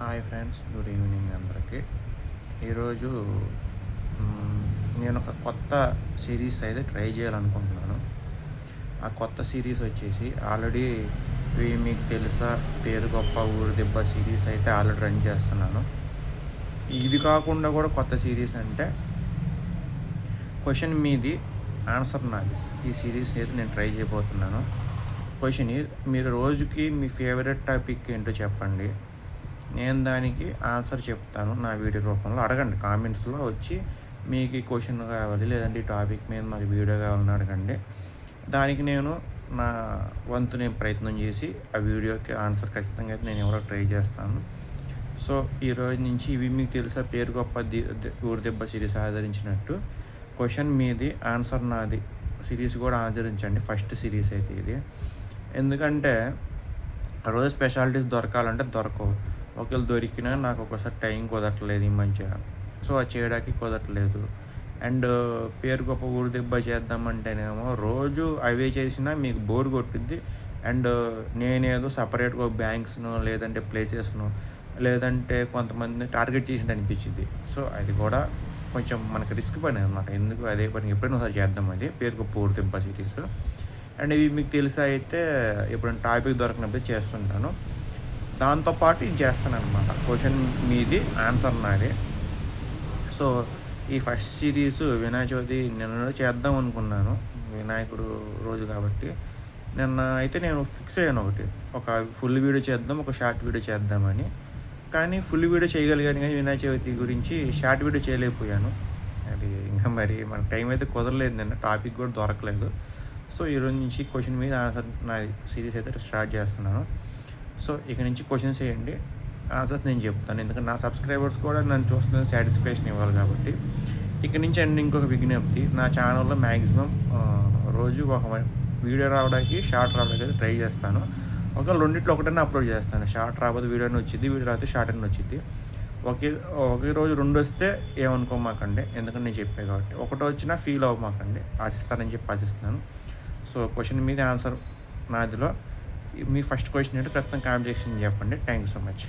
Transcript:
Hi friends, good evening అందరికీ. ఈరోజు నేను ఒక కొత్త సిరీస్ అయితే ట్రై చేయాలనుకుంటున్నాను. ఆ కొత్త సిరీస్ వచ్చేసి ఆల్రెడీ ఇవి మీకు తెలుసా, పేరు గొప్ప ఊరు దెబ్బ సిరీస్ అయితే ఆల్రెడీ రన్ చేస్తున్నాను. ఇది కాకుండా కూడా కొత్త సిరీస్ అంటే క్వశ్చన్ మీది ఆన్సర్ నాది. ఈ సిరీస్ అయితే నేను ట్రై చేయబోతున్నాను. క్వశ్చన్ మీరు రోజుకి మీ ఫేవరెట్ టాపిక్ ఏంటో చెప్పండి, నేను దానికి ఆన్సర్ చెప్తాను. నా వీడియో రూపంలో అడగండి, కామెంట్స్లో వచ్చి మీకు ఈ క్వశ్చన్ కావాలి లేదంటే ఈ టాపిక్ మీద మాకు వీడియో కావాలని అడగండి. దానికి నేను నా వంతు నేను ప్రయత్నం చేసి ఆ వీడియోకి ఆన్సర్ ఖచ్చితంగా అయితే నేను ఎవరో ట్రై చేస్తాను. సో ఈరోజు నుంచి ఇవి మీకు తెలుసా, పేరు గొప్ప ఊరు దెబ్బ సిరీస్ ఆదరించినట్టు క్వశ్చన్ మీది ఆన్సర్ నాది సిరీస్ కూడా ఆదరించండి. ఫస్ట్ సిరీస్ అయితే ఇది. ఎందుకంటే రోజు స్పెషాలిటీస్ దొరకాలంటే దొరకవు. ఒకవేళ దొరికినా నాకు ఒకసారి టైం కుదరట్లేదు ఈ మధ్య, సో అది చేయడానికి కుదరట్లేదు. అండ్ పేరు గొప్ప ఊరు దెబ్బ చేద్దామంటేనేమో రోజు అవే చేసినా మీకు బోర్ కొట్టుద్ది. అండ్ నేనేదో సపరేట్గా బ్యాంక్స్ను లేదంటే ప్లేసెస్ను లేదంటే కొంతమందిని టార్గెట్ చేసినట్టు అనిపించింది. సో అది కూడా కొంచెం మనకి రిస్క్ పని అనమాట. ఎందుకు అదే పని ఎప్పుడైనా ఒకసారి చేద్దాం. అది పేరు గొప్ప ఊరు దెబ్బ సిరీస్. అండ్ ఇవి మీకు తెలిసి అయితే ఎప్పుడైనా టాపిక్ దొరకనప్పుడు చేస్తుంటాను. దాంతోపాటు ఇది చేస్తాను అనమాట. క్వశ్చన్ మీది ఆన్సర్ నాది. సో ఈ ఫస్ట్ సిరీస్ వినాయక చవితి నిన్న చేద్దాం అనుకున్నాను, వినాయకుడు రోజు కాబట్టి. నిన్న అయితే నేను ఫిక్స్ అయ్యాను ఒక ఫుల్ వీడియో చేద్దాం, ఒక షార్ట్ వీడియో చేద్దామని. కానీ ఫుల్ వీడియో చేయగలిగాను కానీ వినాయక చవితి గురించి షార్ట్ వీడియో చేయలేకపోయాను. అది ఇంకా మరి మన టైం అయితే కుదరలేదు, నిన్న టాపిక్ కూడా దొరకలేదు. సో ఈరోజు నుంచి క్వశ్చన్ మీద ఆన్సర్ నాది సిరీస్ అయితే స్టార్ట్ చేస్తున్నాను. సో ఇక నుంచి క్వశ్చన్స్ వేయండి, ఆన్సర్స్ నేను చెప్తాను. ఎందుకంటే నా సబ్స్క్రైబర్స్ కూడా నన్ను చూస్తున్న సాటిస్ఫాక్షన్ ఇవ్వాలి కాబట్టి. ఇక నుంచి అండ్ ఇంకొక విజ్ఞప్తి, నా ఛానల్లో మ్యాక్సిమం రోజు ఒక వీడియో రావడానికి షార్ట్ రావడానికి అయితే ట్రై చేస్తాను. ఒకవేళ రెండిట్లో ఒకటైనా అప్లోడ్ చేస్తాను. షార్ట్ రాకపోతే వీడియో అని వచ్చింది, వీడియో రాకపోతే షార్ట్ అని వచ్చింది. ఒకే రోజు రెండు వస్తే ఏమనుకోమాకండి, ఎందుకంటే నేను చెప్పే కాబట్టి. ఒకటో వచ్చినా ఫీల్ అవ్వమాకండి, ఆశిస్తానని చెప్పి ఆశిస్తున్నాను. సో క్వశ్చన్ మీద ఆన్సర్ నాదిలో మీ ఫస్ట్ క్వశ్చన్ ఏంటో ఖచ్చితంగా కామెంట్ సెక్షన్ చెప్పండి. Thank you so much.